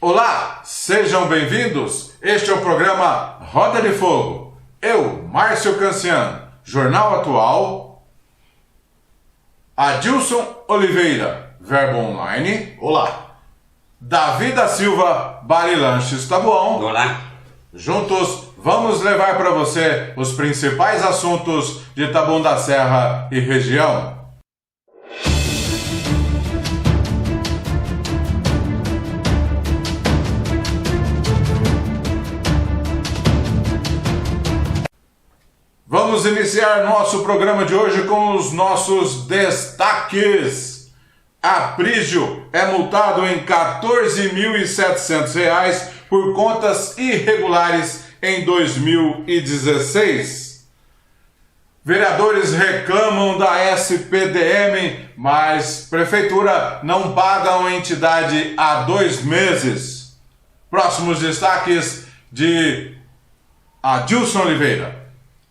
Olá, sejam bem-vindos. Este é o programa Roda de Fogo. Eu, Márcio Canciano, Jornal Atual. Adilson Oliveira, Verbo Online. Olá. Davi da Silva, Barilanches Taboão. Olá. Juntos, vamos levar para você os principais assuntos de Taboão da Serra e região. Vamos iniciar nosso programa de hoje com os nossos destaques. Aprígio é multado em R$ 14.700 por contas irregulares em 2016. Vereadores reclamam da SPDM, mas Prefeitura não paga a entidade há 2 meses. Próximos destaques de Adilson Oliveira.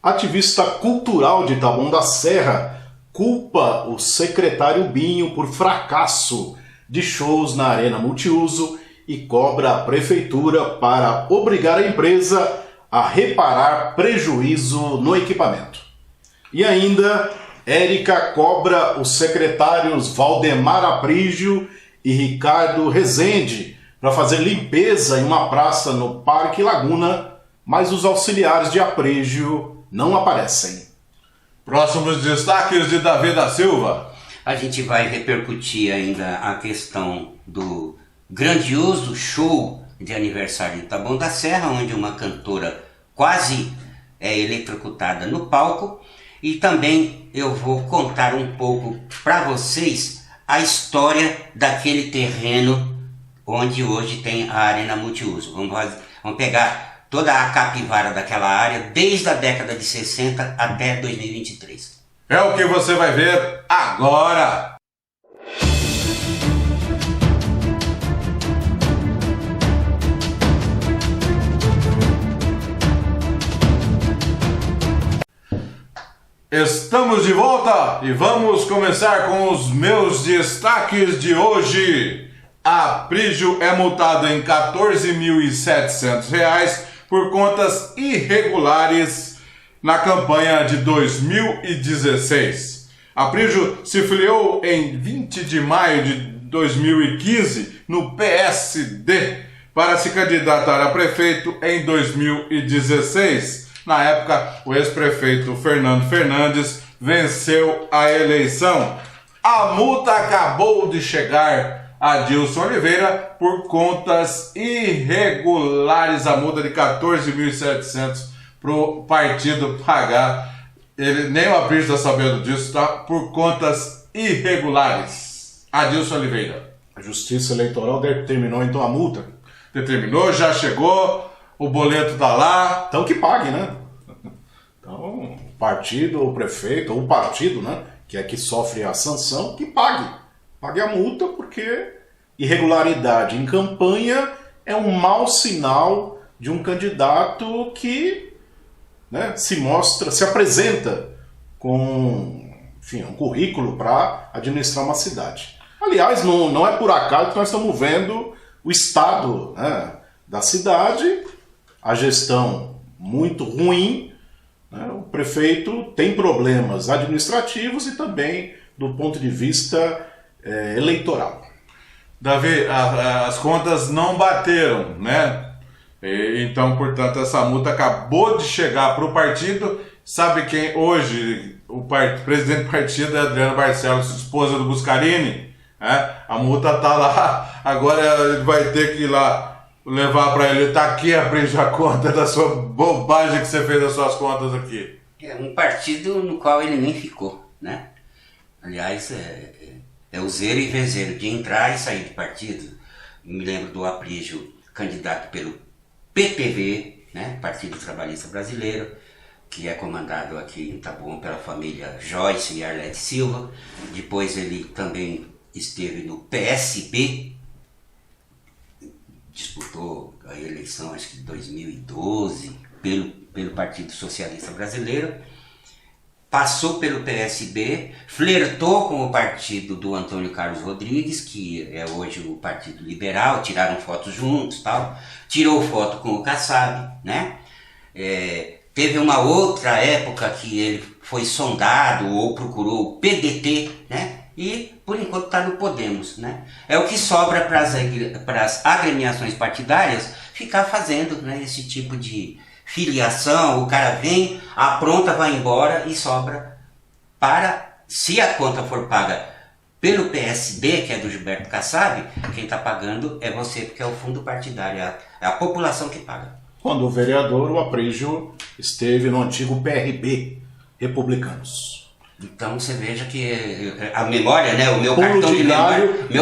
Ativista cultural de Taboão da Serra culpa o secretário Binho por fracasso de shows na Arena Multiuso e cobra a prefeitura para obrigar a empresa a reparar prejuízo no equipamento. E ainda, Érica cobra os secretários Valdemar Aprígio e Ricardo Rezende para fazer limpeza em uma praça no Parque Laguna, mas os auxiliares de Aprígio não aparecem. Próximos destaques de Davi da Silva. A gente vai repercutir ainda a questão do grandioso show de aniversário de Taboão da Serra, onde uma cantora quase é eletrocutada no palco. E também eu vou contar um pouco para vocês a história daquele terreno onde hoje tem a Arena Multiuso. Vamos pegar toda a capivara daquela área, desde a década de 60 até 2023. É o que você vai ver agora! Estamos de volta e vamos começar com os meus destaques de hoje. Aprígio é multado em R$ 14.700 por contas irregulares na campanha de 2016. Aprígio se filiou em 20 de maio de 2015 no PSD para se candidatar a prefeito em 2016. Na época, o ex-prefeito Fernando Fernandes venceu a eleição. A multa acabou de chegar. Adilson Oliveira, por contas irregulares, a multa de R$ 14.700 para o partido pagar. Nem o Aprígio está sabendo disso, tá? Por contas irregulares. Adilson Oliveira. A Justiça Eleitoral determinou então a multa. Determinou, já chegou, o boleto está lá. Então que pague, né? Então, o partido, o prefeito, ou o partido, né, que é que sofre a sanção, que pague. Pague a multa, porque irregularidade em campanha é um mau sinal de um candidato que, né, se apresenta com, enfim, um currículo para administrar uma cidade. Aliás, não é por acaso que nós estamos vendo o estado, né, da cidade, a gestão muito ruim, né, o prefeito tem problemas administrativos e também do ponto de vista eleitoral. Davi, as contas não bateram, né? Então, portanto, essa multa acabou de chegar para o partido. Sabe quem hoje, o presidente do partido é Adriano Barcelos, esposa do Buscarini, né? A multa está lá, agora ele vai ter que ir lá levar para ele. Está aqui a conta da sua bobagem que você fez das suas contas aqui. É um partido no qual ele nem ficou, né? Aliás, é o zero e vezeiro de entrar e sair de partido. Eu me lembro do Aprígio, candidato pelo PTB, né, Partido Trabalhista Brasileiro, que é comandado aqui em Taboão pela família Joyce e Arlete Silva. Depois ele também esteve no PSB, disputou a eleição, acho que em 2012, pelo Partido Socialista Brasileiro. passou pelo PSB, flertou com o partido do Antônio Carlos Rodrigues, que é hoje o Partido Liberal, tiraram fotos juntos, tal, tirou foto com o Kassab, né? Teve uma outra época que ele foi sondado ou procurou o PDT, né? E por enquanto está no Podemos, né? É o que sobra para as agremiações partidárias ficar fazendo, né, esse tipo de filiação. O cara vem, apronta, vai embora e sobra para, se a conta for paga pelo PSB, que é do Gilberto Kassab, quem está pagando é você, porque é o fundo partidário, é a população que paga. Quando o vereador, o Aprígio, esteve no antigo PRB, Republicanos. Então você veja que a memória, né, meu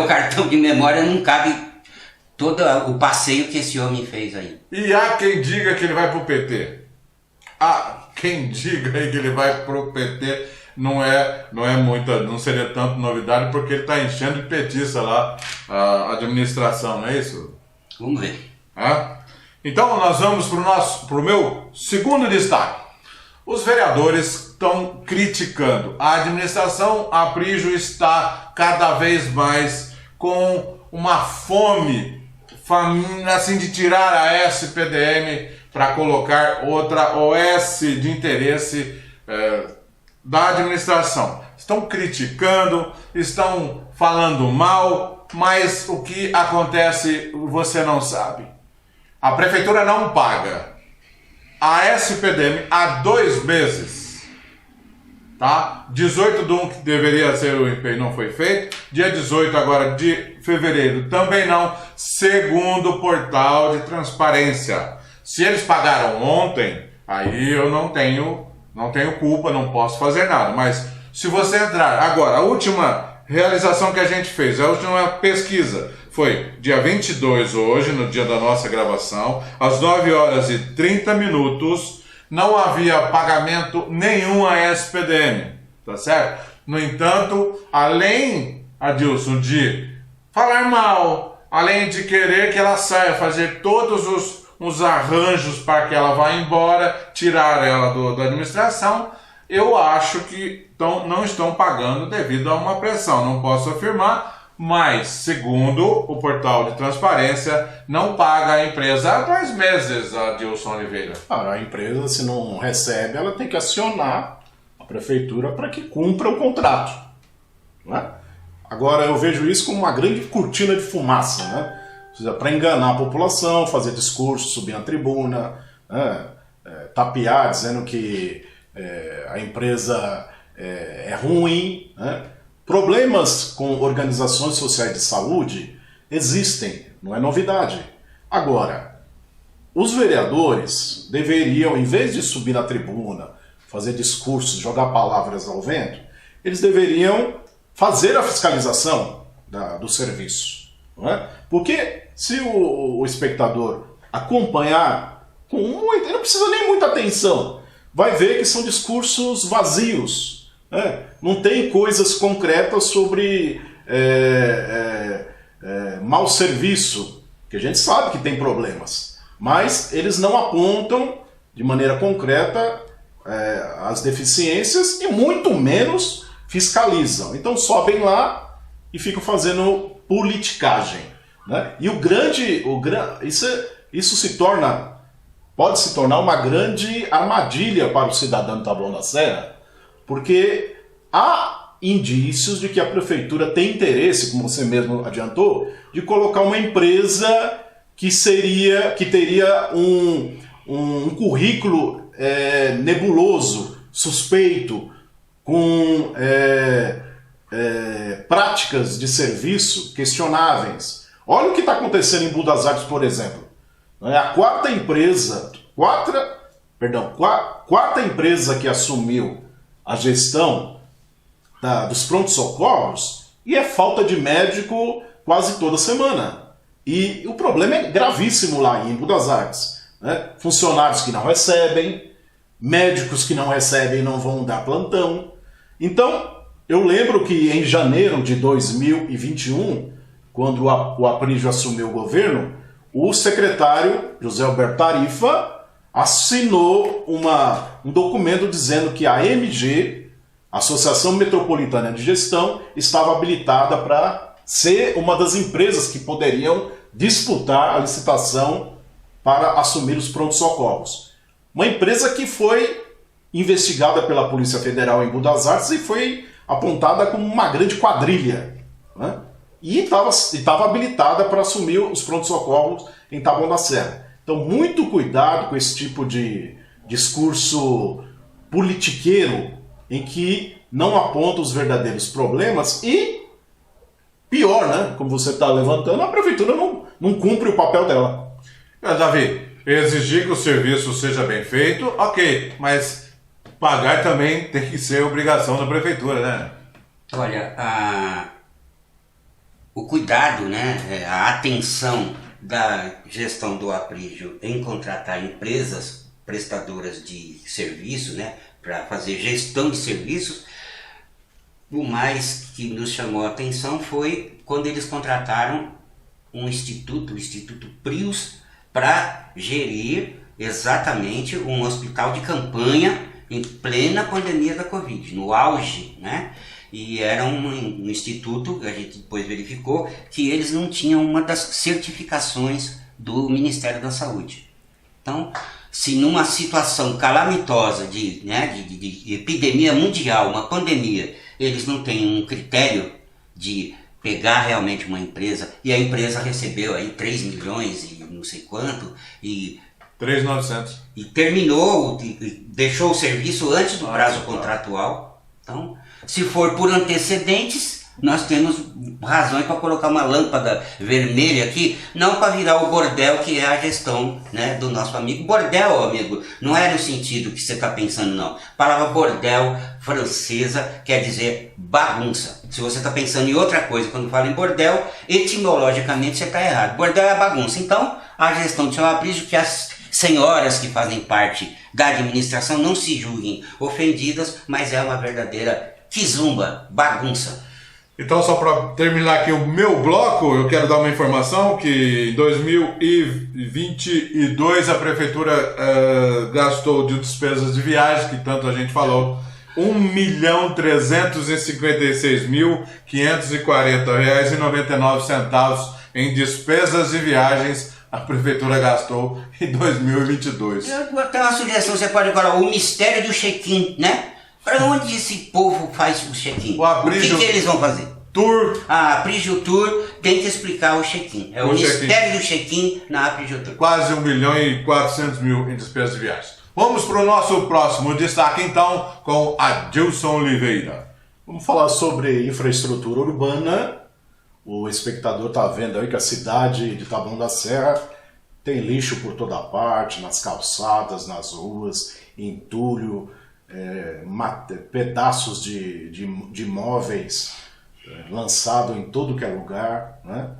cartão de memória não cabe todo o passeio que esse homem fez aí. E há quem diga que ele vai pro PT. Há quem diga aí que ele vai pro PT. Não seria tanto novidade, porque ele está enchendo de petista lá a administração, não é isso? Vamos ver. Então nós vamos pro meu segundo destaque. Os vereadores estão criticando a administração. A Aprígio está cada vez mais com uma fome assim, de tirar a SPDM para colocar outra OS de interesse da administração. Estão criticando, estão falando mal, mas o que acontece você não sabe. A prefeitura não paga a SPDM há 2 meses, tá? 18/1 que deveria ser o empenho não foi feito, dia 18 agora de fevereiro também não, segundo o portal de transparência. Se eles pagaram ontem, aí eu não tenho culpa, não posso fazer nada, mas se você entrar agora, a última realização que a gente fez, a última pesquisa, foi dia 22 hoje, no dia da nossa gravação, às 9h30, não havia pagamento nenhum à SPDM, tá certo? No entanto, além, Adilson, de falar mal, além de querer que ela saia, fazer todos os arranjos para que ela vá embora, tirar ela da administração, eu acho que não estão pagando devido a uma pressão, não posso afirmar, mas, segundo o portal de transparência, não paga a empresa há 2 meses, Adilson Oliveira. A empresa, se não recebe, ela tem que acionar a prefeitura para que cumpra o contrato. Né? Agora, eu vejo isso como uma grande cortina de fumaça, né? Para enganar a população, fazer discurso, subir na tribuna, tapear, dizendo que a empresa é ruim, né? Problemas com organizações sociais de saúde existem, não é novidade. Agora, os vereadores deveriam, em vez de subir na tribuna, fazer discursos, jogar palavras ao vento, eles deveriam fazer a fiscalização do serviço. Não é? Porque se o espectador acompanhar, ele não precisa nem muita atenção, vai ver que são discursos vazios. Não tem coisas concretas sobre mau serviço, que a gente sabe que tem problemas, mas eles não apontam de maneira concreta as deficiências e muito menos fiscalizam. Então sobem lá e ficam fazendo politicagem. Né? E isso pode se tornar uma grande armadilha para o cidadão do Taboão da Serra, porque há indícios de que a prefeitura tem interesse, como você mesmo adiantou, de colocar uma empresa que teria um currículo nebuloso, suspeito, com práticas de serviço questionáveis. Olha o que está acontecendo em Budas Artes, por exemplo. A quarta empresa que assumiu a gestão dos prontos-socorros, e é falta de médico quase toda semana. E o problema é gravíssimo lá em Budas Artes. Né? Funcionários que não recebem, médicos que não recebem e não vão dar plantão. Então, eu lembro que em janeiro de 2021, quando o Aprígio assumiu o governo, o secretário José Alberto Tarifa assinou um documento dizendo que a MG A Associação Metropolitana de Gestão estava habilitada para ser uma das empresas que poderiam disputar a licitação para assumir os prontos-socorros. Uma empresa que foi investigada pela Polícia Federal em Buenos Aires e foi apontada como uma grande quadrilha, né? E estava habilitada para assumir os prontos-socorros em Taboão da Serra. Então, muito cuidado com esse tipo de discurso politiqueiro em que não aponta os verdadeiros problemas e, pior, né? Como você está levantando, a prefeitura não cumpre o papel dela. Davi, exigir que o serviço seja bem feito, ok, mas pagar também tem que ser obrigação da prefeitura, né? Olha, o cuidado, né, a atenção da gestão do Aprígio em contratar empresas prestadoras de serviço, né, para fazer gestão de serviços, o mais que nos chamou a atenção foi quando eles contrataram um instituto, o Instituto Prius, para gerir exatamente um hospital de campanha em plena pandemia da Covid, no auge, né? E era um instituto, a gente depois verificou, que eles não tinham uma das certificações do Ministério da Saúde. Então, se numa situação calamitosa de epidemia mundial, uma pandemia, eles não têm um critério de pegar realmente uma empresa, e a empresa recebeu aí 3 milhões e não sei quanto, e 3.900. E terminou, e deixou o serviço antes do prazo contratual. Então, se for por antecedentes, nós temos razões para colocar uma lâmpada vermelha aqui, não para virar o bordel que é a gestão, né, do nosso amigo. Bordel, amigo, não é no sentido que você está pensando, não. A palavra bordel francesa quer dizer bagunça. Se você está pensando em outra coisa quando fala em bordel, etimologicamente você está errado. Bordel é bagunça. Então, a gestão do seu Aprígio, que as senhoras que fazem parte da administração não se julguem ofendidas, mas é uma verdadeira quizumba, bagunça. Então, só para terminar aqui o meu bloco, eu quero dar uma informação que em 2022 a prefeitura gastou de despesas de viagem, que tanto a gente falou, R$ 1.356.540,99 em despesas de viagens a prefeitura gastou em 2022. Eu vou ter uma sugestão, você pode falar o mistério do check-in, né? Para onde esse povo faz o check-in? O que eles vão fazer? Tour. A Aprígio Tour tem que explicar o check-in. É o mistério do check-in na Aprígio Tour. Quase 1.400.000 em despesas de viagem. Vamos para o nosso próximo destaque, então, com Adilson Oliveira. Vamos falar sobre infraestrutura urbana. O espectador está vendo aí que a cidade de Taboão da Serra tem lixo por toda parte, nas calçadas, nas ruas, entulho, pedaços de móveis lançado em todo que é lugar, né?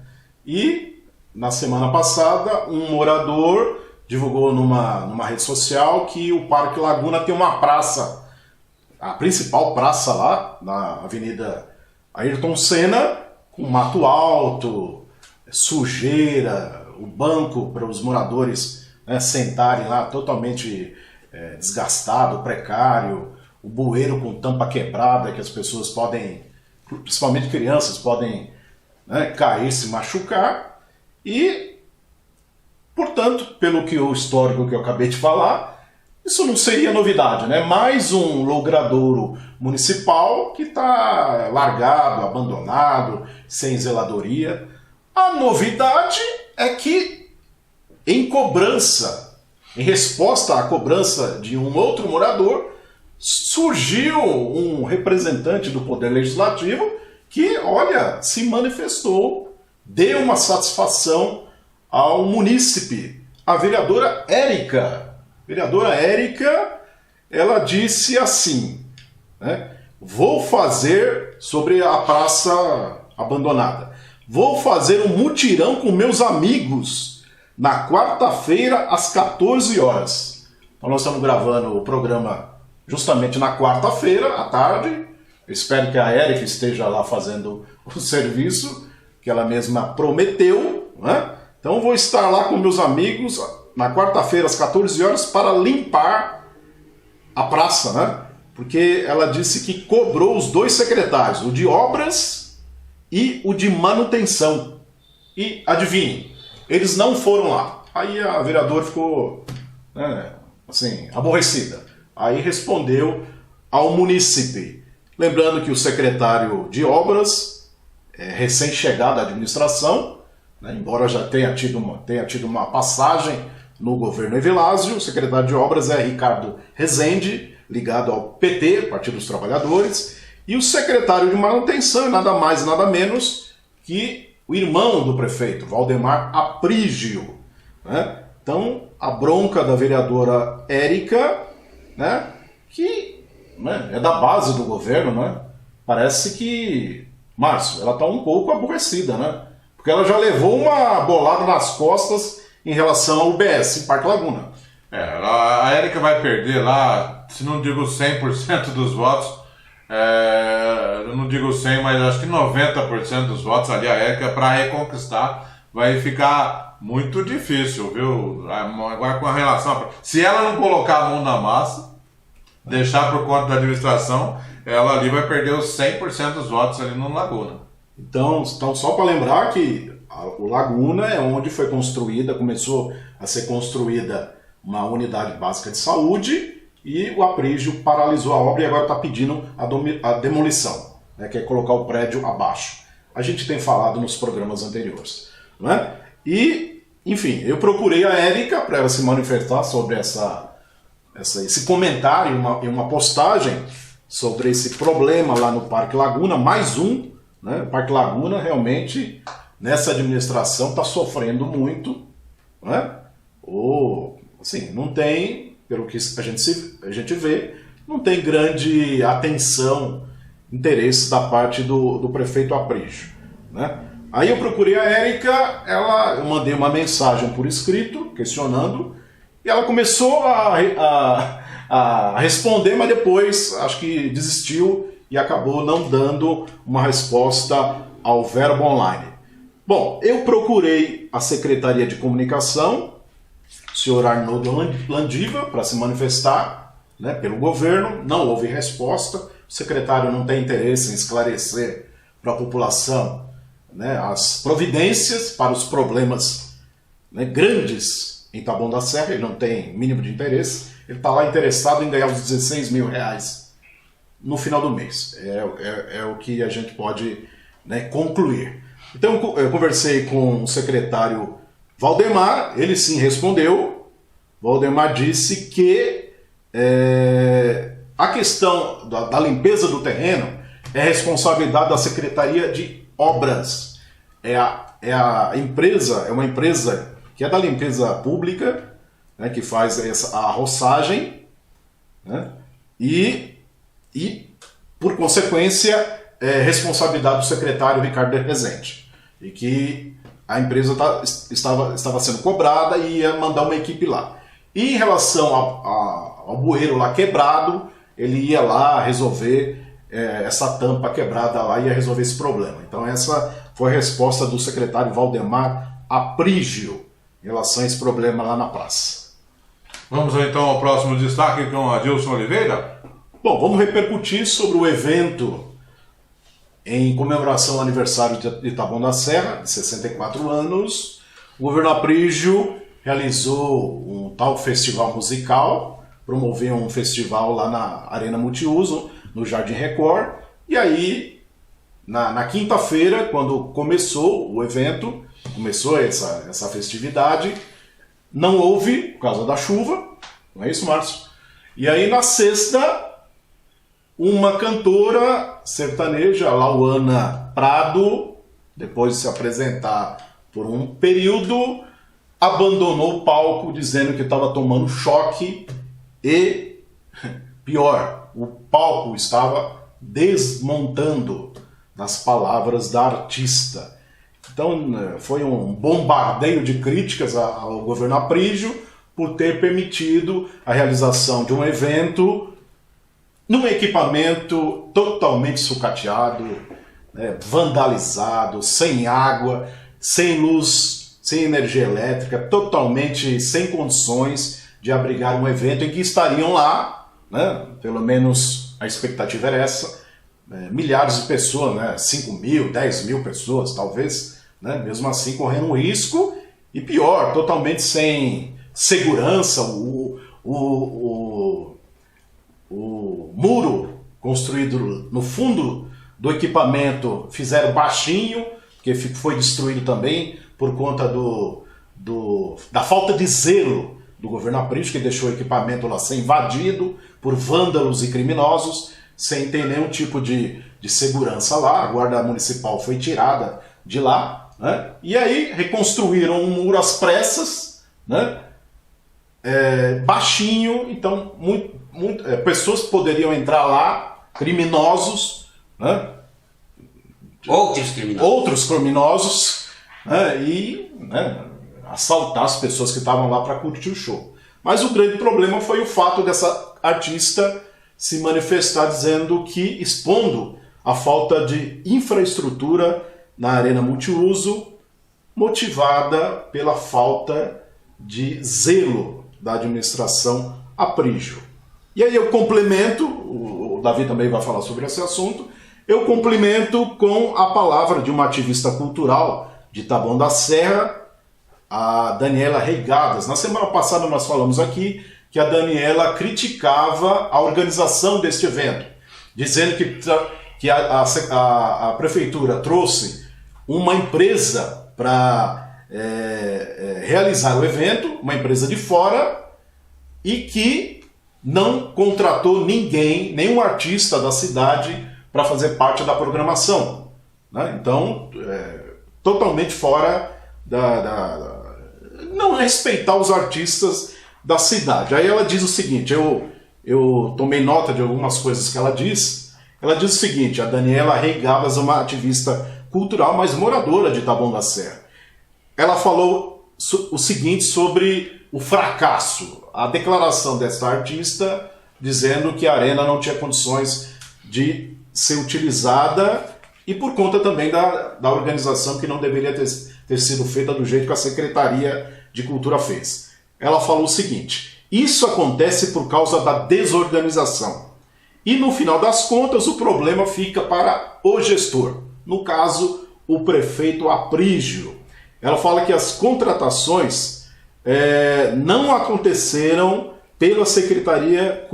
E na semana passada um morador divulgou numa rede social que o Parque Laguna tem uma praça, a principal praça lá na Avenida Ayrton Senna, com mato alto, sujeira, o banco para os moradores, né, sentarem lá totalmente desgastado, precário, o bueiro com tampa quebrada que as pessoas podem, principalmente crianças, podem, né, cair, se machucar. E, portanto, pelo que o histórico que eu acabei de falar, isso não seria novidade, né? Mais um logradouro municipal que está largado, abandonado, sem zeladoria. A novidade é que, em resposta à cobrança de um outro morador, surgiu um representante do Poder Legislativo que, olha, se manifestou, deu uma satisfação ao munícipe, a vereadora Érica. Vereadora Érica, ela disse assim, né? Vou fazer sobre a praça abandonada. Vou fazer um mutirão com meus amigos na quarta-feira às 14 horas. Então nós estamos gravando o programa justamente na quarta-feira à tarde. Eu espero que a Érica esteja lá fazendo o serviço que ela mesma prometeu, né? Então eu vou estar lá com meus amigos na quarta-feira às 14 horas para limpar a praça, né? porque ela disse que cobrou os 2 secretários, o de obras e o de manutenção. E adivinhe, eles não foram lá. Aí a vereadora ficou, assim, aborrecida. Aí respondeu ao munícipe, lembrando que o secretário de obras é recém-chegado à administração, né, embora já tenha tido uma passagem no governo Evilásio. O secretário de obras é Ricardo Rezende, ligado ao PT, Partido dos Trabalhadores, e o secretário de manutenção é nada mais nada menos que o irmão do prefeito, Valdemar Aprígio, né? Então, a bronca da vereadora Érica, né, que, né, é da base do governo, né? Parece que, Márcio, ela está um pouco aborrecida, né? Porque ela já levou uma bolada nas costas em relação ao UBS, Parque Laguna. A Érica vai perder lá, se não digo 100% dos votos, eu não digo 100, mas acho que 90% dos votos ali, a Érica, para reconquistar, vai ficar muito difícil, viu? Agora com a relação... Se ela não colocar a mão na massa, deixar por conta da administração, ela ali vai perder os 100% dos votos ali no Laguna. Então só para lembrar que o Laguna é onde foi construída, começou a ser construída uma unidade básica de saúde, e o Aprígio paralisou a obra e agora está pedindo a demolição, né, quer colocar o prédio abaixo. A gente tem falado nos programas anteriores, né? E, enfim, eu procurei a Érica para ela se manifestar sobre esse comentário, uma postagem sobre esse problema lá no Parque Laguna, mais um, né? O Parque Laguna realmente, nessa administração, está sofrendo muito, né? Assim, não tem, pelo que a gente vê, não tem grande atenção, interesse da parte do prefeito Aprígio, né? Aí eu procurei a Érica, eu mandei uma mensagem por escrito, questionando, e ela começou a responder, mas depois acho que desistiu e acabou não dando uma resposta ao Verbo Online. Bom, eu procurei a Secretaria de Comunicação, o senhor Arnoldo Landiva, para se manifestar, né, pelo governo. Não houve resposta. O secretário não tem interesse em esclarecer para a população, né, as providências para os problemas, né, grandes em Taboão da Serra. Ele não tem mínimo de interesse. Ele está lá interessado em ganhar os 16 mil reais no final do mês. É o que a gente pode, né, concluir. Então eu conversei com o secretário Valdemar, ele sim respondeu. Valdemar disse que a questão da limpeza do terreno é responsabilidade da Secretaria de Obras. É uma empresa que é da limpeza pública, né, que faz a roçagem, né, e por consequência, é responsabilidade do secretário Ricardo Rezende. E que a empresa estava sendo cobrada e ia mandar uma equipe lá. E em relação ao bueiro lá quebrado, ele ia lá resolver essa tampa quebrada lá, ia resolver esse problema. Então essa foi a resposta do secretário Valdemar Aprígio em relação a esse problema lá na praça. Vamos então ao próximo destaque com Adilson Oliveira. Bom, vamos repercutir sobre o evento em comemoração ao aniversário de Taboão da Serra, de 64 anos. O governo Aprígio realizou um tal festival musical, promoveu um festival lá na Arena Multiuso, no Jardim Record. E aí, na quinta-feira, quando começou o evento, começou essa festividade, não houve, por causa da chuva, não é isso, Márcio? E aí, na sexta, uma cantora sertaneja, Lauana Prado, depois de se apresentar por um período, abandonou o palco dizendo que estava tomando choque e, pior, o palco estava desmontando, nas palavras da artista. Então foi um bombardeio de críticas ao governo Aprígio por ter permitido a realização de um evento num equipamento totalmente sucateado, né, vandalizado, sem água, sem luz, sem energia elétrica, totalmente sem condições de abrigar um evento em que estariam lá, né, pelo menos a expectativa era essa, milhares de pessoas, né? 5 mil, 10 mil pessoas, talvez, né? Mesmo assim correndo um risco, e pior, totalmente sem segurança, o muro construído no fundo do equipamento fizeram baixinho, que foi destruído também por conta da falta de zelo do governo Aprígio, que deixou o equipamento lá ser invadido por vândalos e criminosos, sem ter nenhum tipo de segurança lá. A guarda municipal foi tirada de lá, né? E aí reconstruíram um muro às pressas, né? Baixinho, então pessoas poderiam entrar lá, criminosos, né? Outros criminosos, né? E, né, assaltar as pessoas que estavam lá para curtir o show. Mas o grande problema foi o fato dessa artista se manifestar dizendo que, expondo a falta de infraestrutura na arena multiuso, motivada pela falta de zelo da administração Aprígio. E aí eu complemento, o Davi também vai falar sobre esse assunto, eu complemento com a palavra de uma ativista cultural de Taboão da Serra, a Daniela Reigadas. Na semana passada nós falamos aqui que a Daniela criticava a organização deste evento, dizendo que a prefeitura trouxe uma empresa para realizar o evento, uma empresa de fora, e que não contratou ninguém, nenhum artista da cidade para fazer parte da programação, né? Então, totalmente fora não respeitar os artistas da cidade. Aí ela diz o seguinte, eu tomei nota de algumas coisas que ela diz. Ela diz o seguinte, a Daniela Reigadas é uma ativista cultural, mas moradora de Taboão da Serra. Ela falou o seguinte sobre o fracasso, a declaração desta artista dizendo que a arena não tinha condições de ser utilizada e por conta também da organização que não deveria ter sido feita do jeito que a Secretaria de Cultura fez. Ela falou o seguinte, isso acontece por causa da desorganização e no final das contas o problema fica para o gestor, no caso o prefeito Aprígio. Ela fala que as contratações não aconteceram pela Secretaria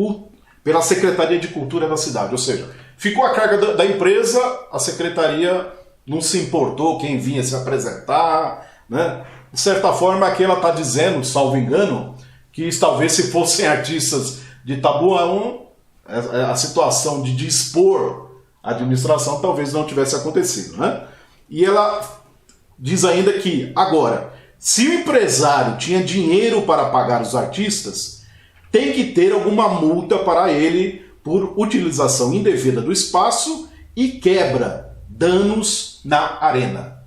de Cultura da cidade, ou seja, ficou a carga da empresa, a secretaria não se importou quem vinha se apresentar, né? De certa forma, aqui ela está dizendo, salvo engano, que talvez se fossem artistas de Taboão, a situação de dispor a administração talvez não tivesse acontecido, né? E ela diz ainda que, agora, se o empresário tinha dinheiro para pagar os artistas, tem que ter alguma multa para ele por utilização indevida do espaço e quebra, danos na arena.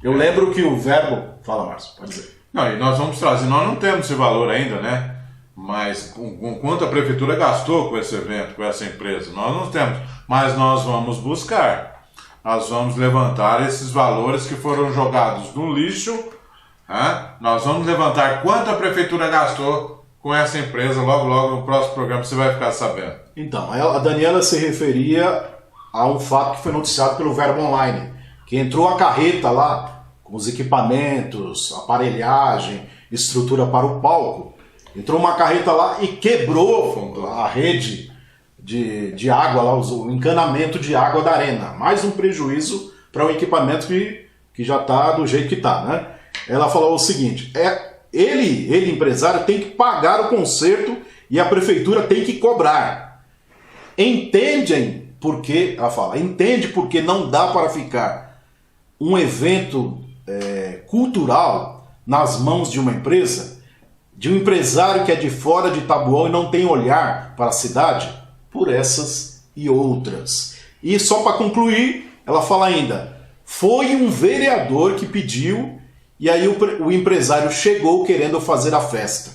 Eu lembro que o verbo... Fala, Márcio, pode dizer. Não, e nós vamos trazer, nós não temos esse valor ainda, né? Mas com quanto a prefeitura gastou com esse evento, com essa empresa, nós não temos. Mas nós vamos buscar. Nós vamos levantar esses valores que foram jogados no lixo. Né? Nós vamos levantar quanto a prefeitura gastou com essa empresa. Logo no próximo programa você vai ficar sabendo. Então, a Daniela se referia a um fato que foi noticiado pelo Verbo Online, que entrou a carreta lá, com os equipamentos, aparelhagem, estrutura para o palco. Entrou uma carreta lá e quebrou a rede de água, lá, o encanamento de água da arena. Mais um prejuízo para um equipamento que já está do jeito que está, né? Ela falou o seguinte, ele, empresário, tem que pagar o conserto e a prefeitura tem que cobrar. Entende porque não dá para ficar um evento cultural nas mãos de uma empresa, de um empresário que é de fora de Taboão e não tem olhar para a cidade, por essas e outras. E só para concluir, ela fala ainda, foi um vereador que pediu e aí o empresário chegou querendo fazer a festa.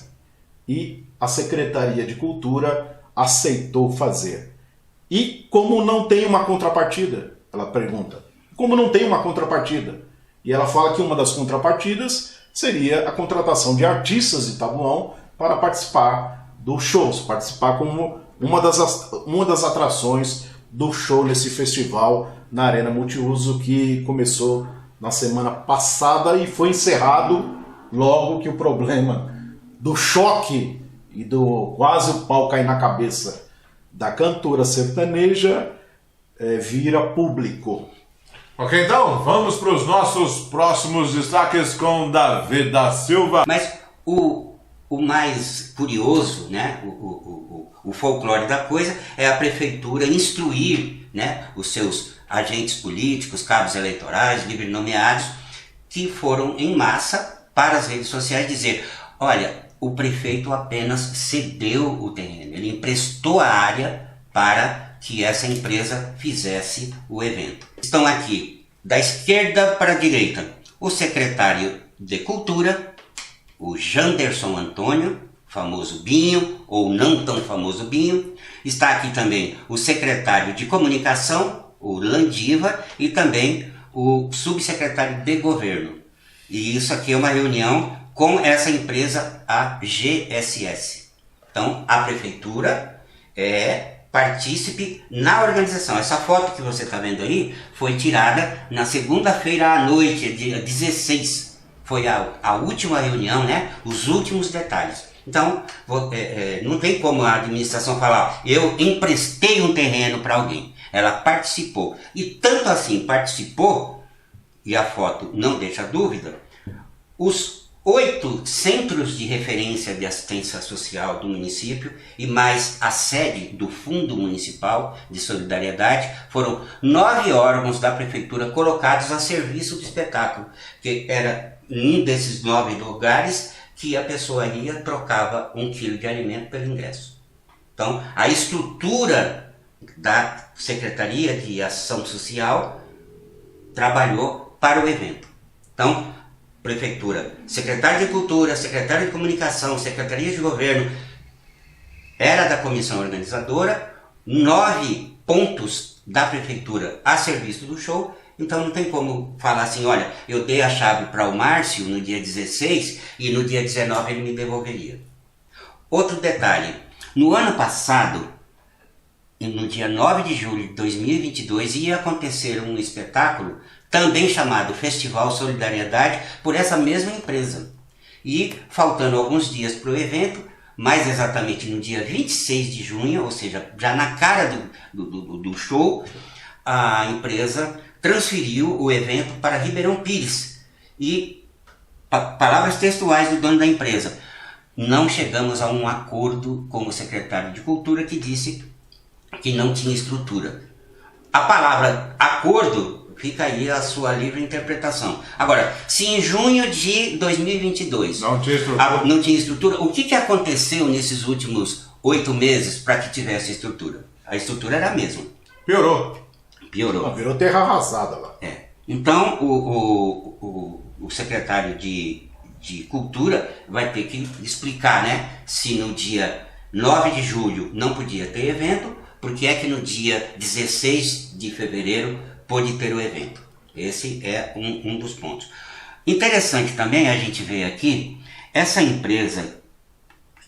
E a Secretaria de Cultura aceitou fazer. E como não tem uma contrapartida? Ela pergunta. Como não tem uma contrapartida? E ela fala que uma das contrapartidas seria a contratação de artistas de Taboão para participar dos shows, participar como uma das atrações do show nesse festival na Arena Multiuso, que começou na semana passada e foi encerrado logo que o problema do choque e do quase o pau cair na cabeça da cantora sertaneja vira público. Ok, então vamos para os nossos próximos destaques com Davi da Silva. Mas o mais curioso, né, o folclore da coisa é a prefeitura instruir, né, os seus agentes políticos, cabos eleitorais, livre nomeados, que foram em massa para as redes sociais dizer: olha, o prefeito apenas cedeu o terreno, ele emprestou a área para que essa empresa fizesse o evento. Estão aqui, da esquerda para a direita, o secretário de Cultura, o Janderson Antônio, famoso Binho, ou não tão famoso Binho. Está aqui também o secretário de Comunicação, o Landiva, e também o subsecretário de Governo. E isso aqui é uma reunião com essa empresa, a GSS. Então, a prefeitura é partícipe na organização. Essa foto que você está vendo aí foi tirada na segunda-feira à noite, dia 16. Foi a última reunião, né? Os últimos detalhes. Então, não tem como a administração falar: eu emprestei um terreno para alguém. Ela participou. E tanto assim participou, e a foto não deixa dúvida, os 8 centros de referência de assistência social do município e mais a sede do Fundo Municipal de Solidariedade foram 9 órgãos da prefeitura colocados a serviço do espetáculo, que era em um desses 9 lugares que a pessoa ia, trocava 1 quilo de alimento pelo ingresso. Então, a estrutura da Secretaria de Ação Social trabalhou para o evento. Então, prefeitura, secretário de Cultura, secretário de Comunicação, secretaria de Governo, era da comissão organizadora, 9 pontos da prefeitura a serviço do show. Então não tem como falar assim: olha, eu dei a chave para o Márcio no dia 16 e no dia 19 ele me devolveria. Outro detalhe: no ano passado, no dia 9 de julho de 2022, ia acontecer um espetáculo também chamado Festival Solidariedade, por essa mesma empresa. E faltando alguns dias para o evento, mais exatamente no dia 26 de junho, ou seja, já na cara do show, a empresa transferiu o evento para Ribeirão Pires. E palavras textuais do dono da empresa: não chegamos a um acordo com o secretário de Cultura, que disse que não tinha estrutura. A palavra acordo fica aí a sua livre interpretação. Agora, se em junho de 2022 não tinha estrutura, o que aconteceu nesses últimos 8 meses para que tivesse estrutura? A estrutura era a mesma. Piorou. Não, virou terra arrasada lá. Então, o secretário de Cultura vai ter que explicar, né, se no dia 9 de julho não podia ter evento, porque é que no dia 16 de fevereiro pôde ter o evento. Esse é um dos pontos. Interessante também a gente ver aqui, essa empresa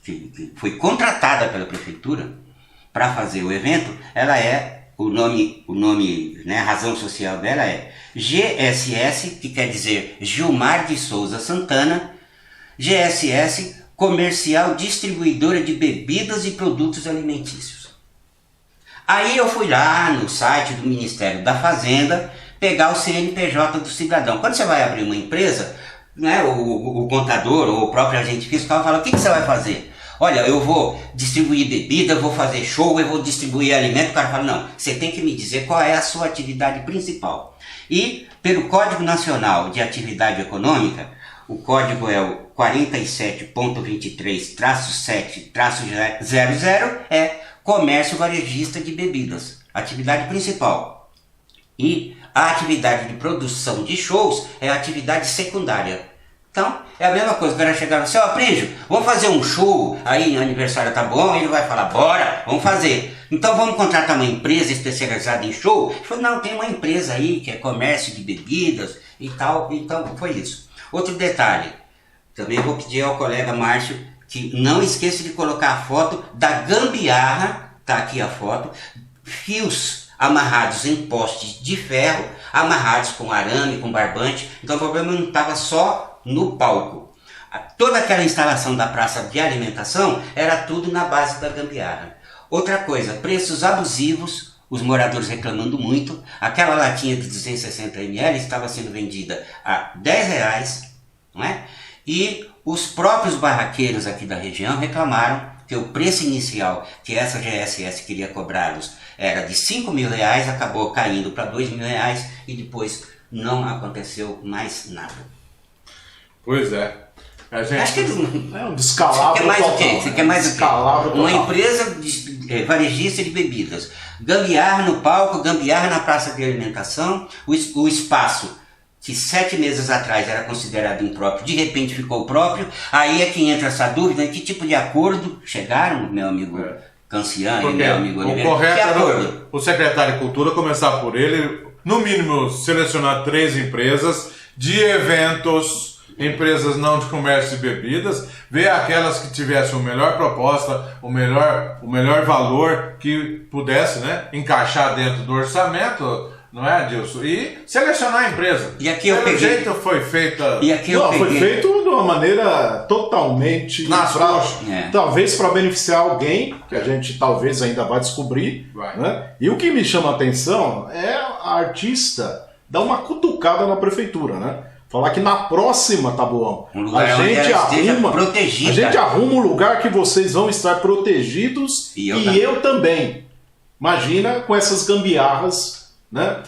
que foi contratada pela prefeitura para fazer o evento, ela o nome, né, a razão social dela é GSS, que quer dizer Gilmar de Souza Santana, GSS, Comercial Distribuidora de Bebidas e Produtos Alimentícios. Aí eu fui lá no site do Ministério da Fazenda pegar o CNPJ do cidadão. Quando você vai abrir uma empresa, né, o contador ou o próprio agente fiscal fala: o que você vai fazer? Olha, eu vou distribuir bebida, vou fazer show, eu vou distribuir alimento. O cara fala: não, você tem que me dizer qual é a sua atividade principal. E pelo Código Nacional de Atividade Econômica, o código é o 47.23-7-00, é comércio varejista de bebidas, atividade principal. E a atividade de produção de shows é a atividade secundária. Então, é a mesma coisa. O cara chegar no seu Aprígio, vamos fazer um show, aí aniversário tá bom, ele vai falar: bora, vamos fazer. Então vamos contratar uma empresa especializada em show? Ele falou: não, tem uma empresa aí que é comércio de bebidas e tal. Então foi isso. Outro detalhe, também vou pedir ao colega Márcio que não esqueça de colocar a foto da gambiarra, tá aqui a foto, fios amarrados em postes de ferro, amarrados com arame, com barbante. Então o problema não estava só no palco. Toda aquela instalação da praça de alimentação era tudo na base da gambiarra. Outra coisa, preços abusivos, os moradores reclamando muito. Aquela latinha de 260 ml estava sendo vendida a R$10, não é? E os próprios barraqueiros aqui da região reclamaram que o preço inicial que essa GSS queria cobrá-los era de R$5.000, acabou caindo para R$2.000 e depois não aconteceu mais nada. Pois é. A gente... Acho que É um descalabro. Você quer mais total, o quê? Você né? quer mais o quê? Descalabro Uma total. empresa varejista de bebidas, gambiarra no palco, gambiarra na praça de alimentação, o espaço que 7 meses atrás era considerado impróprio, de repente ficou próprio. Aí é que entra essa dúvida, em que tipo de acordo chegaram, meu amigo Cancian e meu amigo o Oliveira? correto Que era acordo? o secretário de Cultura começar por ele, no mínimo selecionar 3 empresas de eventos, empresas não de comércio de bebidas, ver aquelas que tivessem a melhor proposta, o melhor valor que pudesse, né, encaixar dentro do orçamento, não é, Adilson? E selecionar a empresa. E aqui eu Pelo peguei- jeito foi feita... E aqui eu Não, foi peguei... feito de uma maneira totalmente... Nas coxas. Talvez para beneficiar alguém, que a gente talvez ainda vai descobrir. Vai. Né? E o que me chama a atenção é a artista dar uma cutucada na prefeitura, né? Falar que na próxima, Taboão, Um lugar onde ela esteja protegida. a gente arruma um lugar que vocês vão estar protegidos E e eu eu também. Imagina com essas gambiarras, né?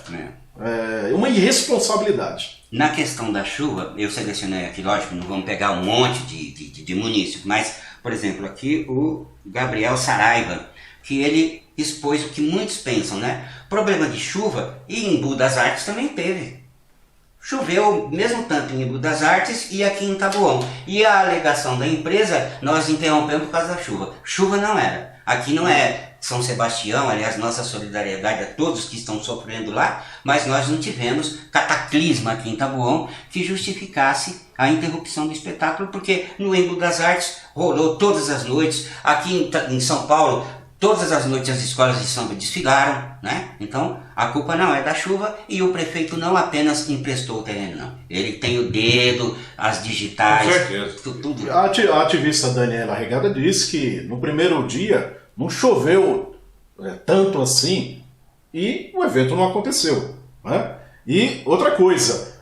É uma irresponsabilidade. Na questão da chuva, eu selecionei aqui, lógico, não vamos pegar um monte de munícipes, mas, por exemplo, aqui o Gabriel Saraiva, que ele expôs o que muitos pensam, né? Problema de chuva, e em Embu das Artes também teve. Choveu mesmo tanto em Embu das Artes e aqui em Taboão. E a alegação da empresa, nós interrompemos por causa da chuva. Chuva não era. Aqui não é São Sebastião, aliás, nossa solidariedade a todos que estão sofrendo lá, mas nós não tivemos cataclisma aqui em Taboão que justificasse a interrupção do espetáculo, porque no Embu das Artes rolou todas as noites, aqui em São Paulo, todas as noites as escolas de samba desfilaram, né? Então a culpa não é da chuva e o prefeito não apenas emprestou o terreno, não. Ele tem o dedo, as digitais, Com certeza. tudo. A ativista Daniela Regada disse que no primeiro dia não choveu tanto assim e o evento não aconteceu. Né? E outra coisa,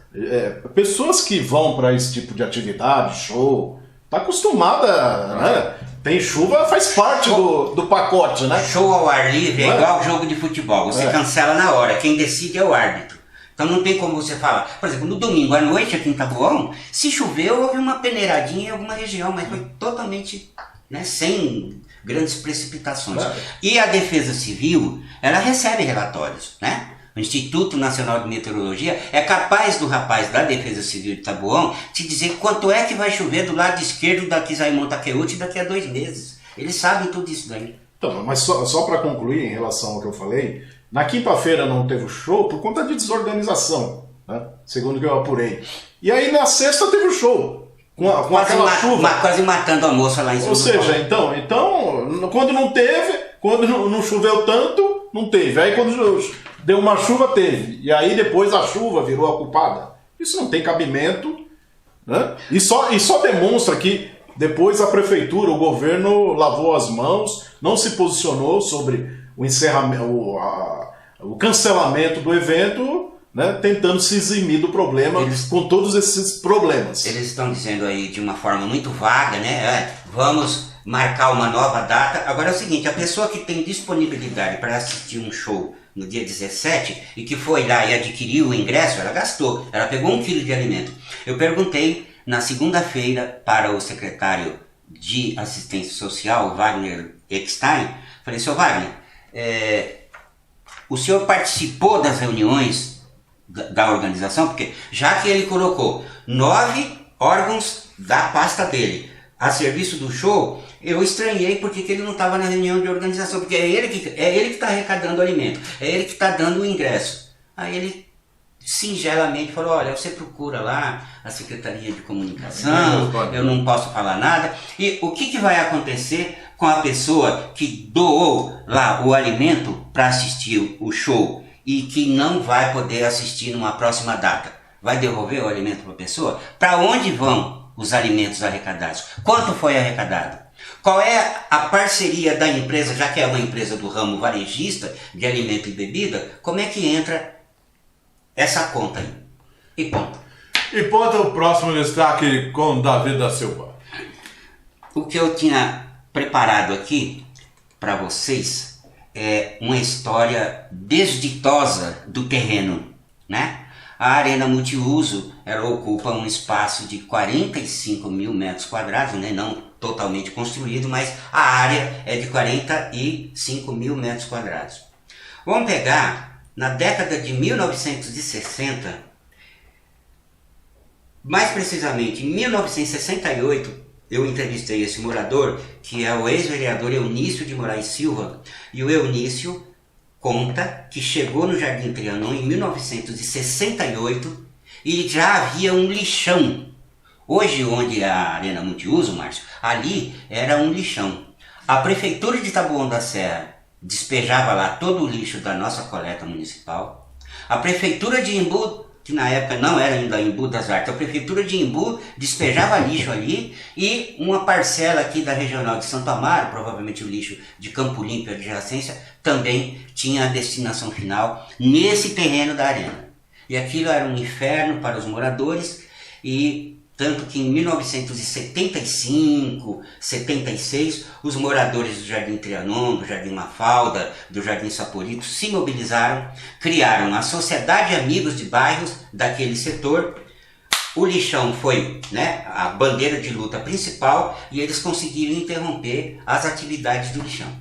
pessoas que vão para esse tipo de atividade, show, tá acostumada, né? Tem chuva, faz parte do pacote, né? Show ao ar livre é Não é? igual jogo de futebol, você cancela na hora, quem decide é o árbitro. Então não tem como você falar. Por exemplo, no domingo à noite aqui em Taboão, se choveu, houve uma peneiradinha em alguma região, mas foi totalmente, né, sem grandes precipitações. E a Defesa Civil, ela recebe relatórios, né? O Instituto Nacional de Meteorologia é capaz do rapaz da Defesa Civil de Taboão te dizer quanto é que vai chover do lado esquerdo da Kisaimon Takeuchi daqui a 2 meses. Eles sabem tudo isso daí. Então, mas só para concluir em relação ao que eu falei, na quinta-feira não teve show por conta de desorganização, né? Segundo o que eu apurei. E aí na sexta teve o show, com aquela chuva. Quase matando a moça lá em cima. Ou seja, então, quando não teve, quando não choveu tanto, não teve. Aí quando deu uma chuva, teve. E aí depois a chuva virou a culpada. Isso não tem cabimento, né? E só demonstra que depois a prefeitura, o governo lavou as mãos, não se posicionou sobre o encerramento, o cancelamento do evento, né? Tentando se eximir do problema com todos esses problemas. Eles estão dizendo aí de uma forma muito vaga, né? Vamos marcar uma nova data. Agora é o seguinte, a pessoa que tem disponibilidade para assistir um show no dia 17 e que foi lá e adquiriu o ingresso, ela gastou, ela pegou 1 quilo de alimento. Eu perguntei na segunda-feira para o secretário de Assistência Social, Wagner Eckstein, falei, seu Wagner, o senhor participou das reuniões da organização? Porque já que ele colocou 9 órgãos da pasta dele a serviço do show, eu estranhei porque que ele não estava na reunião de organização, porque é ele que está arrecadando o alimento, é ele que está dando o ingresso. Aí ele singelamente falou, olha, você procura lá a Secretaria de Comunicação, eu não posso falar nada. E o que vai acontecer com a pessoa que doou lá o alimento para assistir o show e que não vai poder assistir numa próxima data? Vai devolver o alimento para a pessoa? Para onde vão os alimentos arrecadados? Quanto foi arrecadado? Qual é a parceria da empresa, já que é uma empresa do ramo varejista de alimento e bebida, como é que entra essa conta aí? E ponto. E ponto o próximo destaque com Davi da Silva. O que eu tinha preparado aqui para vocês é uma história desditosa do terreno, né? A Arena Multiuso, ela ocupa um espaço de 45 mil metros quadrados, né? Não totalmente construído, mas a área é de 45 mil metros quadrados. Vamos pegar, na década de 1960, mais precisamente em 1968, eu entrevistei esse morador, que é o ex-vereador Eunício de Moraes Silva, e o Eunício conta que chegou no Jardim Trianon em 1968 e já havia um lixão. Hoje, onde é a Arena Multiuso, Márcio, ali era um lixão. A Prefeitura de Taboão da Serra despejava lá todo o lixo da nossa coleta municipal. A Prefeitura de Imbu, que na época não era ainda Imbu das Artes, a Prefeitura de Imbu despejava lixo ali, e uma parcela aqui da Regional de Santo Amaro, provavelmente o lixo de Campo Limpo e adjacência, também tinha a destinação final nesse terreno da arena. E aquilo era um inferno para os moradores, e tanto que em 1975, 76, os moradores do Jardim Trianon, do Jardim Mafalda, do Jardim Saporito se mobilizaram, criaram a Sociedade Amigos de Bairros daquele setor. O lixão foi, né, a bandeira de luta principal, e eles conseguiram interromper as atividades do lixão.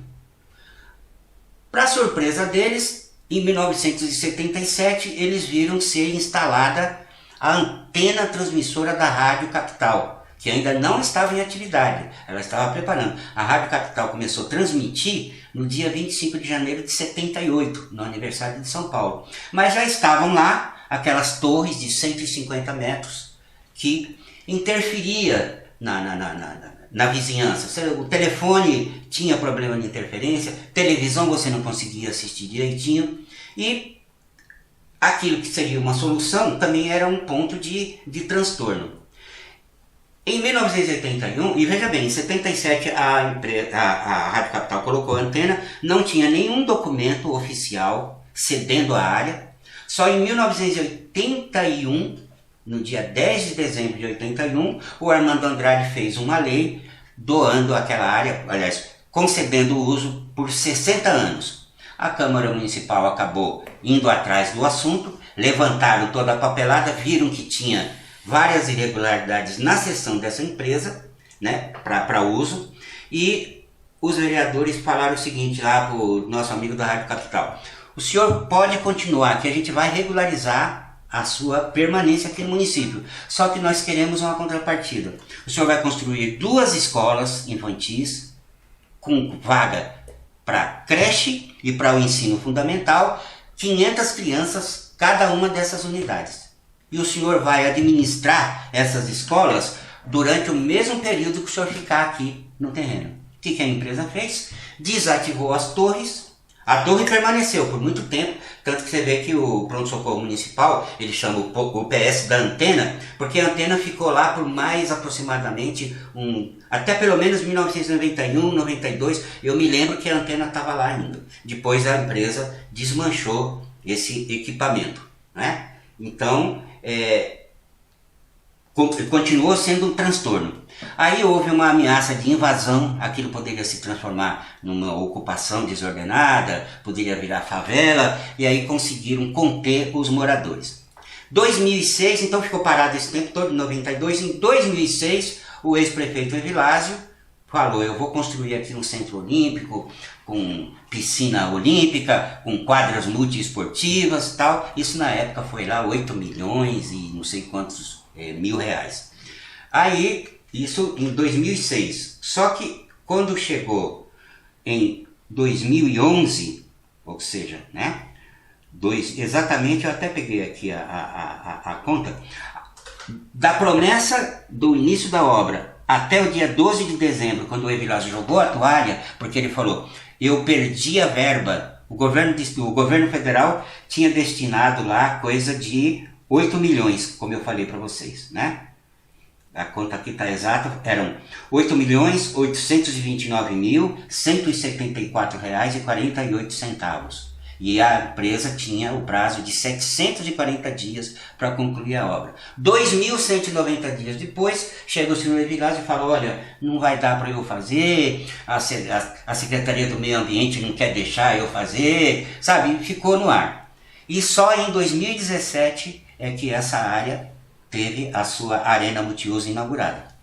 Para surpresa deles, em 1977, eles viram ser instalada a antena transmissora da Rádio Capital, que ainda não estava em atividade, ela estava preparando. A Rádio Capital começou a transmitir no dia 25 de janeiro de 78, no aniversário de São Paulo. Mas já estavam lá aquelas torres de 150 metros que interferia na vizinhança. O telefone tinha problema de interferência, televisão você não conseguia assistir direitinho, e aquilo que seria uma solução também era um ponto de transtorno. Em 1981, e veja bem, em 77 a Rádio Capital colocou a antena, não tinha nenhum documento oficial cedendo a área. Só em 1981, no dia 10 de dezembro de 81, o Armando Andrade fez uma lei doando aquela área, aliás, concedendo o uso por 60 anos. A Câmara Municipal acabou indo atrás do assunto, levantaram toda a papelada, viram que tinha várias irregularidades na cessão dessa empresa, né, para uso, e os vereadores falaram o seguinte lá para o nosso amigo da Rádio Capital: o senhor pode continuar, que a gente vai regularizar a sua permanência aqui no município, só que nós queremos uma contrapartida. O senhor vai construir 2 escolas infantis com vaga para creche e para o ensino fundamental, 500 crianças cada uma dessas unidades. E o senhor vai administrar essas escolas durante o mesmo período que o senhor ficar aqui no terreno. O que a empresa fez? Desativou as torres. A torre permaneceu por muito tempo, tanto que você vê que o pronto-socorro municipal, ele chama o PS da antena, porque a antena ficou lá por mais aproximadamente até pelo menos 1991, 92, eu me lembro que a antena estava lá ainda. Depois a empresa desmanchou esse equipamento, né? Então, continuou sendo um transtorno. Aí houve uma ameaça de invasão, aquilo poderia se transformar numa ocupação desordenada, poderia virar favela, e aí conseguiram conter os moradores. 2006, então ficou parado esse tempo todo, em 92. Em 2006, o ex-prefeito Evilásio falou: eu vou construir aqui um centro olímpico, com piscina olímpica, com quadras multiesportivas e tal. Isso na época foi lá 8 milhões e não sei quantos mil reais. Aí, isso em 2006. Só que quando chegou em 2011, ou seja, né, exatamente, eu até peguei aqui a conta, da promessa do início da obra até o dia 12 de dezembro, quando o Evilásio jogou a toalha, porque ele falou, eu perdi a verba, o governo federal tinha destinado lá coisa de 8 milhões, como eu falei para vocês, né? A conta aqui está exata, eram R$ 8.829.174,48. E a empresa tinha o prazo de 740 dias para concluir a obra. 2.190 dias depois, chega o senhor Evilásio e fala, olha, não vai dar para eu fazer, a Secretaria do Meio Ambiente não quer deixar eu fazer, sabe? Ficou no ar. E só em 2017 é que essa área teve a sua Arena Multiuso inaugurada.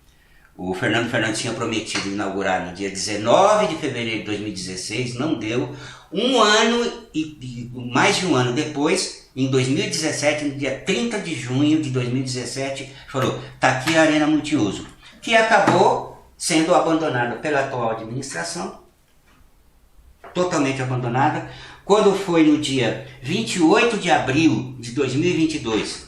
O Fernando Fernandes tinha prometido inaugurar no dia 19 de fevereiro de 2016, não deu. Um ano e mais de um ano depois, em 2017, no dia 30 de junho de 2017, falou, está aqui a Arena Multiuso, que acabou sendo abandonada pela atual administração, totalmente abandonada. Quando foi no dia 28 de abril de 2022,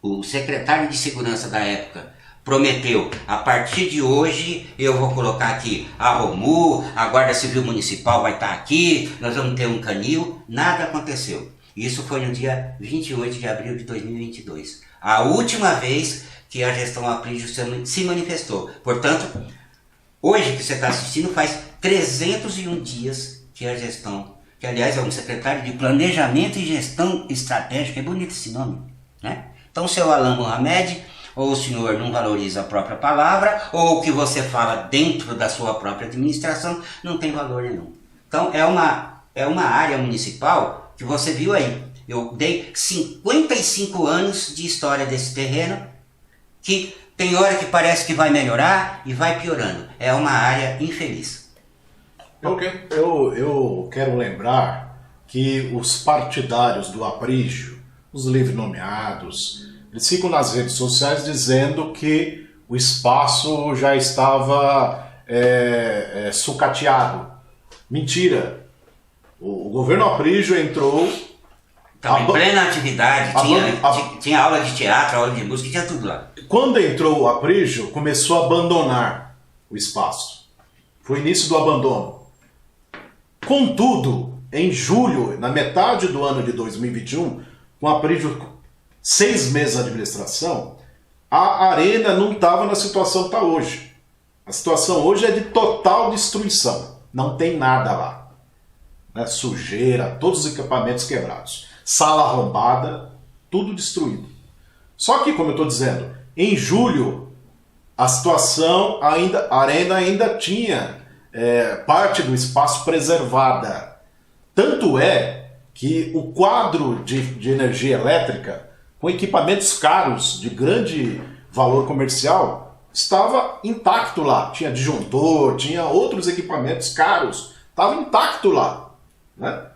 o secretário de segurança da época prometeu, a partir de hoje eu vou colocar aqui a Romu, a Guarda Civil Municipal vai estar aqui, nós vamos ter um canil. Nada aconteceu. Isso foi no dia 28 de abril de 2022. A última vez que a gestão Aprígio se manifestou. Portanto, hoje que você está assistindo, faz 301 dias que a gestão, que aliás é um secretário de Planejamento e Gestão Estratégica, é bonito esse nome, né? Então, seu Alain Mohamed, ou o senhor não valoriza a própria palavra, ou o que você fala dentro da sua própria administração não tem valor nenhum. Então, é uma área municipal que você viu aí. Eu dei 55 anos de história desse terreno, que tem hora que parece que vai melhorar e vai piorando. É uma área infeliz. Eu quero lembrar que os partidários do Aprígio, os livre nomeados, eles ficam nas redes sociais dizendo que o espaço já estava sucateado. Mentira. O governo Aprígio entrou... Estava em plena atividade, tinha aula de teatro, aula de música, tinha tudo lá. Quando entrou o Aprígio, começou a abandonar o espaço. Foi o início do abandono. Contudo, em julho, na metade do ano de 2021, com o Aprígio 6 meses de administração, a arena não estava na situação que está hoje. A situação hoje é de total destruição. Não tem nada lá. Né? Sujeira, todos os equipamentos quebrados. Sala arrombada, tudo destruído. Só que, como eu estou dizendo, em julho, a situação a arena ainda tinha parte do espaço preservada. Tanto é que o quadro de energia elétrica, com equipamentos caros, de grande valor comercial, estava intacto lá. Tinha disjuntor, tinha outros equipamentos caros, estava intacto lá. Né?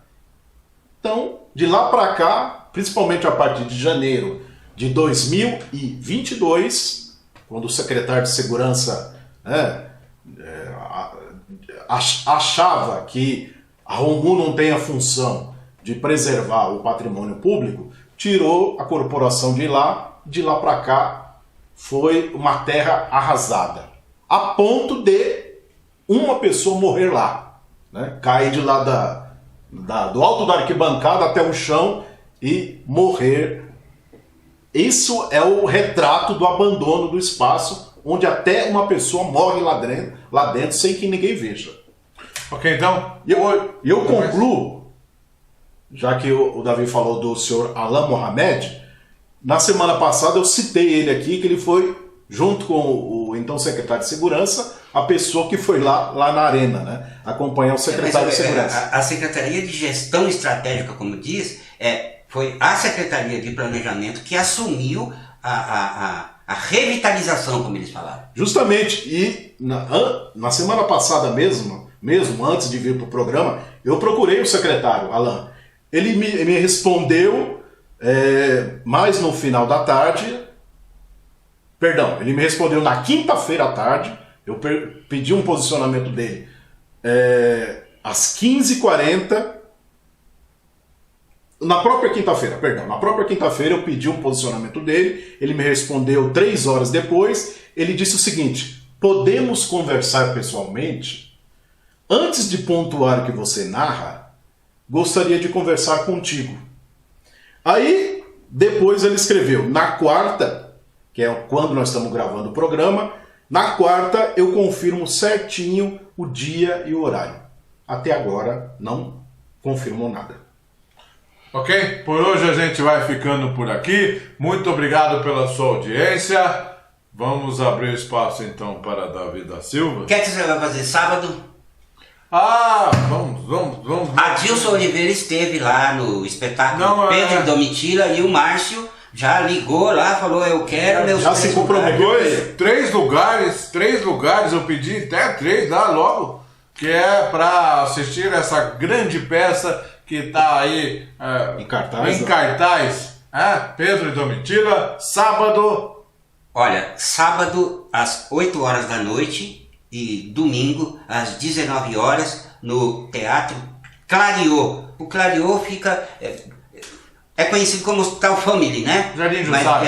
Então, de lá para cá, principalmente a partir de janeiro de 2022, quando o secretário de Segurança achava que a Romu não tem a função de preservar o patrimônio público, tirou a corporação de lá para cá foi uma terra arrasada, a ponto de uma pessoa morrer lá, né? Cair de lá do alto da arquibancada até o chão e morrer. Isso é o retrato do abandono do espaço, onde até uma pessoa morre lá dentro sem que ninguém veja. Ok, então... Eu concluo, já que o Davi falou do senhor Alain Mohamed, na semana passada eu citei ele aqui, que ele foi, junto com o então secretário de Segurança, a pessoa que foi lá na arena, né, acompanhar o secretário de Segurança. A Secretaria de Gestão Estratégica, como diz, foi a Secretaria de Planejamento que assumiu a revitalização, como eles falaram. Justamente, e na semana passada mesmo antes de vir para o programa, eu procurei o secretário, Alain. Ele me respondeu mais no final da tarde, perdão, ele me respondeu na quinta-feira à tarde, eu pedi um posicionamento dele às 15h40, Na própria quinta-feira eu pedi um posicionamento dele, ele me respondeu 3 horas depois, ele disse o seguinte: podemos conversar pessoalmente? Antes de pontuar o que você narra, gostaria de conversar contigo. Aí, depois ele escreveu, na quarta, que é quando nós estamos gravando o programa, na quarta eu confirmo certinho o dia e o horário. Até agora não confirmou nada. Ok? Por hoje a gente vai ficando por aqui. Muito obrigado pela sua audiência. Vamos abrir espaço então para Davi da Silva. O que é que você vai fazer sábado? Vamos. Adilson Oliveira esteve lá no espetáculo Pedro Domitila e o Márcio já ligou lá, falou: eu quero meus já se comprometeu. 3 lugares, eu pedi até 3 lá logo, que é para assistir essa grande peça que está aí em cartaz. Pedro e Domitila, sábado. Olha, sábado às 8 horas da noite e domingo às 19 horas no Teatro Clariô. O Clariô fica... É conhecido como Hospital Family, né? Jardim Jussara.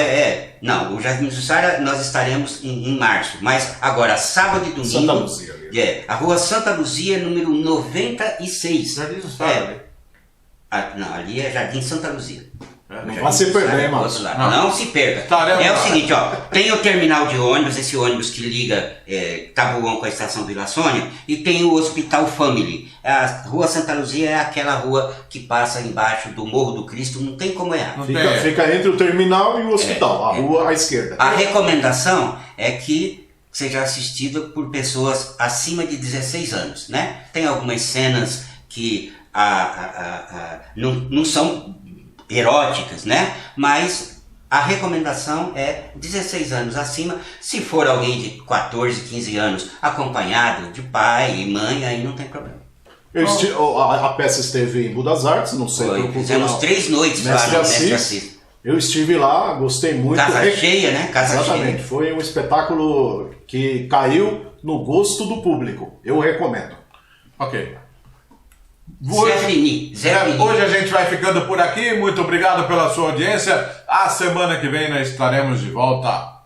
Não, o Jardim Jussara nós estaremos em março. Mas agora, sábado e domingo... Santa Luzia. A Rua Santa Luzia, número 96. Jardim Jussara. Não, ali é Jardim Santa Luzia. Não vai se perder, mano. Não se perca. É o seguinte, ó, tem o terminal de ônibus, esse ônibus que liga Taboão com a estação Vila Sônia, e tem o Hospital Family. A Rua Santa Luzia é aquela rua que passa embaixo do Morro do Cristo, não tem como errar. Fica entre o terminal e o hospital, a rua à esquerda. A recomendação é que seja assistida por pessoas acima de 16 anos, né? Tem algumas cenas que não são eróticas, né? Mas a recomendação é 16 anos acima. Se for alguém de 14, 15 anos acompanhado de pai e mãe, aí não tem problema. A peça esteve em Budas Artes, não sei. Fizemos 3 noites lá no Mestre Assis. Eu estive lá, gostei muito. Casa cheia, né? Exatamente. Foi um espetáculo que caiu no gosto do público. Eu recomendo. Ok. Hoje a gente vai ficando por aqui. Muito obrigado pela sua audiência. A semana que vem nós estaremos de volta.